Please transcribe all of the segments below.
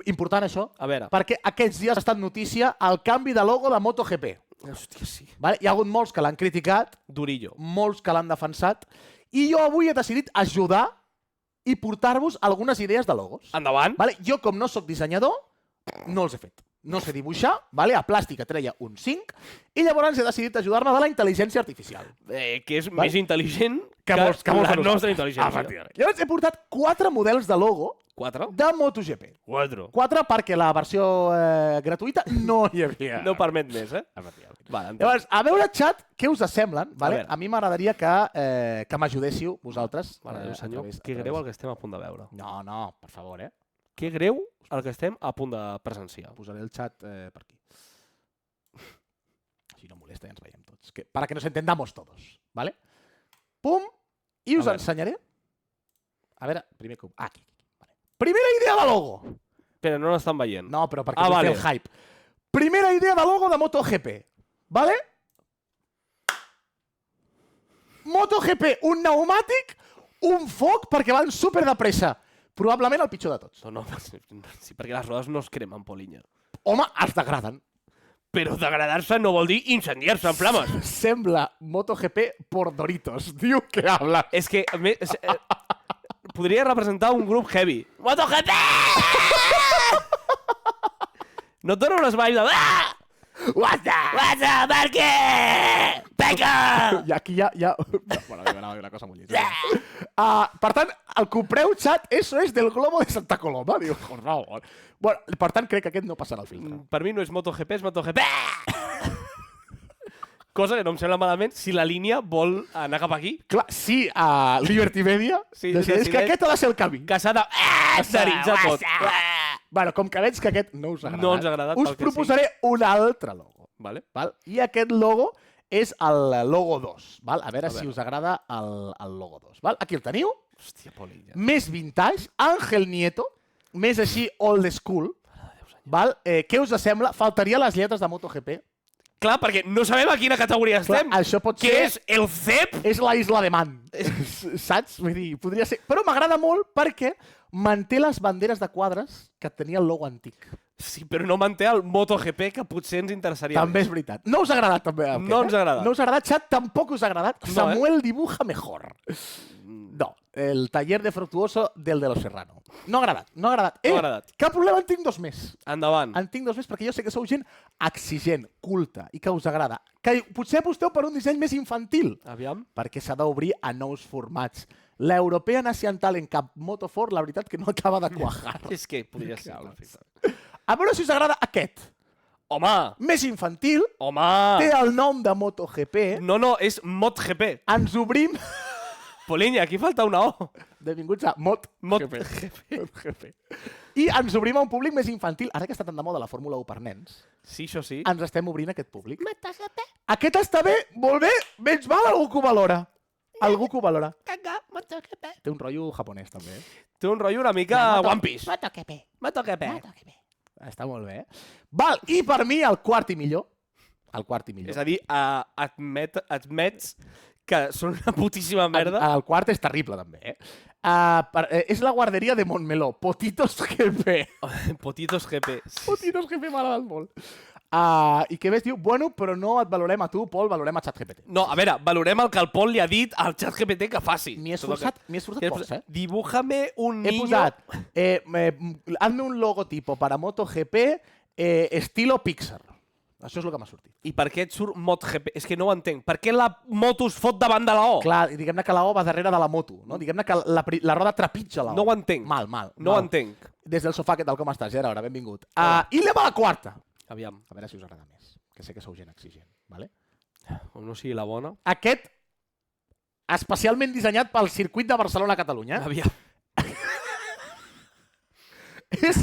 important això, A veure. perquè aquests dies ha estat notícia el canvi de logo de MotoGP. Hòstia, sí. Vale? Hi ha hagut molts que l'han criticat, Durillo. molts que l'han defensat, i jo avui he decidit ajudar i portar-vos algunes idees de logos. Endavant. Vale? Jo, com no sóc dissenyador, no els he fet. No sé dibuixar, vale? A plàstica treia un 5, i llavors he decidit ajudar-me de la intel·ligència artificial. Que és més intel·ligent Que molts de la nosaltres. nostra intel·ligència. Efectivament. Llavors he portat 4 models de logo 4? de MotoGP. 4. 4 perquè la versió gratuïta no hi havia. No permet més, eh? Vale, Llavors, a veure, xat, què us semblen? Vale? veure. A mi m'agradaria que m'ajudéssiu vosaltres. Mare de Déu, senyor, a través- que greu el que estem a punt de veure. No, per favor, Que greu el que estem a punt de presenciar. Posaré el xat per aquí. Si no molesta, ja ens veiem tots. Para que nos entendamos todos, ¿vale? Pum, i us A veure. ensenyaré. A veure, primer que... Aquí. Vale. Primera idea de logo. Però no l'estan veient. No, però perquè Ah, vull vale. fer el hype. Primera idea de logo de MotoGP, ¿vale? MotoGP, un pneumàtic, un foc perquè van super de pressa. Probablement el pitjor de tots. No, sí, perquè les rodes no es cremen, Polinya. Home, els degraden. Però degradar-se no vol dir incendiar-se en flames. Sembla MotoGP por Doritos. Diu que habla. És que a més, podria representar un grup heavy. MotoGP! No et dona unes vibes de... Ah! WhatsApp! Per què? Peca! I aquí ja... Bueno, anava a dir una cosa molt llesta. Per tant, el compreu, xat, eso es del globo de Santa Coloma. Diu, por favor. Bueno, per tant, crec que aquest no passarà el filtre. Per mi no és MotoGP, és MotoGP! Cosa que no em sembla malament si la línia vol anar cap aquí. Clar, sí, a Liberty Media, Sí, decideix que aquest ha de ser el camí. Que s'ha de... Seritzar tot. Bueno, com que veig que aquest no us ha agradat, No ens ha agradat, us pel que proposaré un altre logo. Vale. Val? I aquest logo és el logo 2. Val? A veure si us agrada el logo 2. Val? Aquí el teniu. Hòstia, Polilla. Més vintage, Ángel Nieto, més així old school. Val? Què us sembla? Faltaria les lletres de MotoGP. Clar, perquè no sabem a quina categoria estem. Clar, això pot Què ser... és el CEP? És la Isla de Man. Saps? Vull dir, podria ser... Però m'agrada molt perquè manté les banderes de quadres que tenia el logo antic. Sí, però no manté el MotoGP, que potser ens interessaria També és veritat. No us ha agradat, també. Aquest, No ens ha agradat. No us ha agradat, xat, tampoc us ha agradat. No, Samuel dibuja mejor. No, el taller de Fructuoso del de los Serrano. No ha agradat, no ha agradat. No ha agradat. Cap problema, en tinc 2 més. Endavant. En tinc 2 més perquè jo sé que sou gent exigent, culta i que us agrada. Que potser aposteu per un disseny més infantil, Aviam. perquè s'ha d'obrir a nous formats. L'European Asian Talent Cup Moto4, la veritat que no acaba de quajar. És que podria ser. A veure si us agrada aquest. Home! Més infantil, Home! té el nom de MotoGP. No, és MotoGP. Ens obrim... Polinya, aquí falta una O. Benvinguts a MotoGP. I ens obrim a un públic més infantil. Ara que està tan de moda la Fórmula 1 per nens, Sí, això sí. ens estem obrint a aquest públic. Aquest està bé, molt bé, menys mal algú que ho valora. Algú que ho valora. Té un rotllo japonès, també. Té un rotllo una mica One Piece. MotoGP. Està molt bé. Val, i per mi el quart i millor. El quart i millor. És a dir, admets que són una putíssima merda. El quart és terrible, també. És la guarderia de Montmeló. Potitos GP. Potitos GP. Potitos GP m'ha agradat molt. I què més diu? Bueno, però no et valorem a tu, Pol, valorem a ChatGPT. No, a veure, valorem el que el Pol li ha dit al ChatGPT que faci. M'hi he esforçat pocs, Dibújame un He niño... posat, hazme un logotipo para MotoGP estilo Pixar. Això és el que m'ha sortit. I per què et surt MotoGP? És que no ho entenc. Per què la moto es fot davant de la O? Clar, diguem-ne que la O va darrere de la moto, no? Diguem-ne que la roda trepitja la O. No ho entenc. Mal. No ho entenc. Des del sofà, què tal, com estàs, Gerard? Benvingut. I anem a la quarta. Aviam. A veure si us agrada més, que sé que sou gent exigent, vale? Com no sigui la bona. Aquest, especialment dissenyat pel circuit de Barcelona-Catalunya, Aviam. és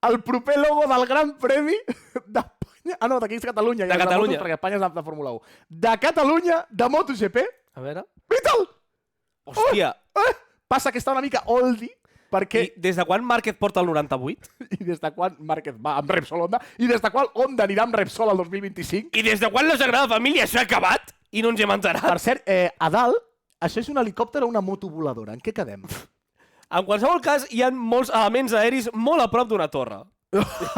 el proper logo del Gran Premi d'Espanya. Ah, no, d'aquí és Catalunya. De Catalunya. Perquè Espanya és de Fórmula 1. De Catalunya, de MotoGP. A veure. Vital! Hòstia. Passa que està una mica oldie, perquè... I des de quan Márquez porta el 98? I des de quan Márquez va amb Repsol Honda? I des de quan Honda anirà amb Repsol al 2025? I des de quan la Sagrada Família s'ha acabat? I no ens hem enterat? Per cert, a dalt, això és un helicòpter o una moto voladora? En què quedem? En qualsevol cas, hi ha molts elements aeris molt a prop d'una torre.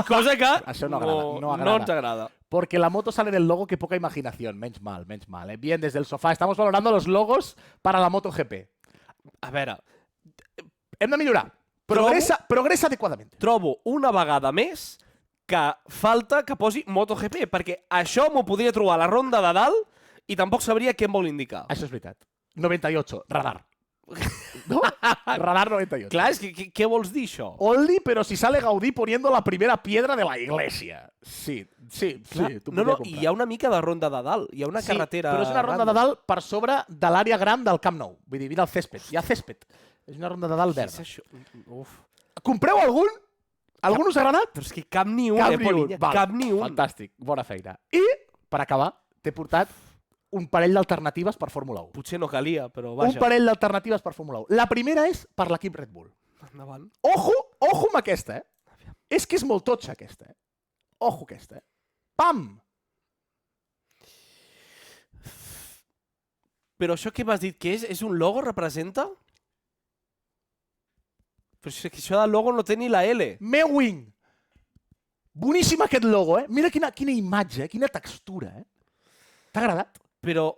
Cosa que Això no agrada, no agrada. no ens agrada. Porque la moto sale en el logo, que poca imaginación. Menys mal, menys mal. Bien, desde el sofá. Estamos valorando los logos para la MotoGP. A veure, Hem de millorar. Progressa adequadament. trobo una vegada més que falta que posi MotoGP, perquè això m'ho podria trobar a la ronda de dalt i tampoc sabria què em vol indicar. Això és veritat. 98, radar. ¿No? Radar 98. Clar, és que què vols dir, això? Oldie, pero si sale Gaudí poniendo la primera piedra de la iglesia. Sí. Tu No, i hi ha una mica de ronda de dalt. Hi ha una carretera... però és una ronda de dalt per sobre de l'àrea gran del Camp Nou. Vull dir, mira el césped. Hi ha césped. És una ronda de dalt Què és verda. això? Uf. Compreu algun? Algun us ha agradat? Però és que cap ni un, Cap ni un. Polilla. Val. Cap ni un. Fantàstic. Bona feina. I, per acabar, t'he portat un parell d'alternatives per Fórmula 1. Potser no calia, però Un vaja. parell d'alternatives per Fórmula 1. La primera és per l'equip Red Bull. Endavant. Ojo amb aquesta, És que és molt totxa, aquesta, Ojo aquesta, Pam! Però això que m'has dit que és? És un logo, representa? Però és que això del logo no té ni la L. Mewing! Boníssim aquest logo, Mira quina imatge, quina textura, T'ha agradat? Però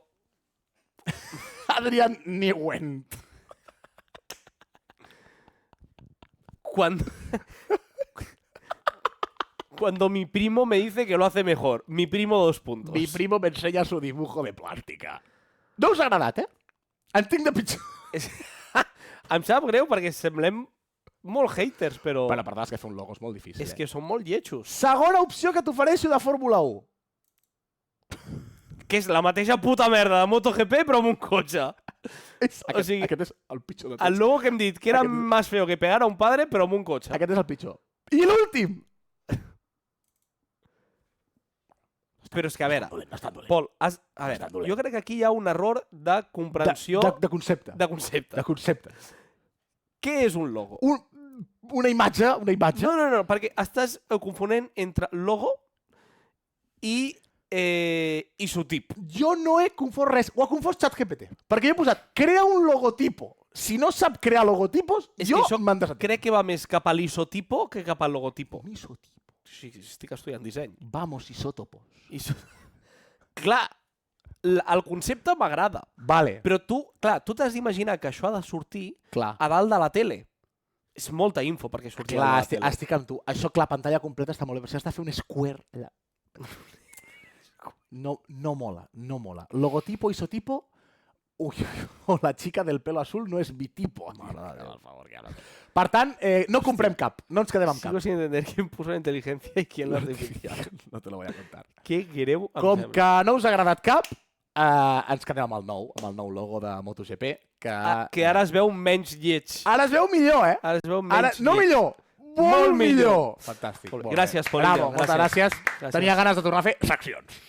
Adrián Newent. Cuando mi primo me dice que lo hace mejor. Mi primo 2 puntos. Mi primo me enseña su dibujo de plàstica. No us ha agradat, En tinc de pitjor. Em sap greu perquè semblem molt haters, però... Bueno, perdó, és que fer un logo és molt difícil. És que són molt lletjos. Segona opció que t'ofereixo de Fórmula 1. Que és la mateixa puta merda de MotoGP, però amb un cotxe. Aquest, O sigui, aquest és el pitjor de tots. El logo que hem dit, que era Aquest- més feo que pegar a un padre, però amb un cotxe. Aquest és el pitjor. I l'últim! Però és que, a veure, No està dolent. Pol, a està veure, dolent. jo crec que aquí hi ha un error de comprensió De concepte. de concepte. De concepte. Què és un logo? Una imatge. No, perquè estàs confonent entre logo i isotip. Jo no he confós res. Ho ha confós ChatGPT. Perquè jo he posat, crea un logotipo. Si no sap crear logotipos, És jo que això m'han de sentir. crec que va més cap a l'isotipo que cap al logotipo. Un isotipo. Sí, estic estudiant disseny. Vamos, isótopos. Clar, el concepte m'agrada, Vale. però tu t'has d'imaginar que això ha de sortir Clar. a dalt de la tele. És molta info perquè surti a Clar, dalt de la tele. estic amb tu. Això, clar, pantalla completa està molt bé, però si has de fer un square allà... No mola, no mola. Logotipo, isotipo... Uy, o la chica del pelo azul no és bitipo. Mare de Déu, per favor, que ara... Per tant, no comprem cap, no ens quedem amb cap. Sigo sin entender quién puso la inteligencia y quién la artificial. No te lo voy a contar. Que greu em Com sembla. que no us ha agradat cap, ens quedem amb el nou logo de MotoGP, Que ara es veu menys lleig. Ara es veu millor, Ara es veu menys Ara, no lleig. millor, molt millor. Fantàstic. Molt bé. Molt bé. Gràcies, Polilla, Bravo, moltes gràcies. Gràcies. Tenia ganes de tornar a fer seccions.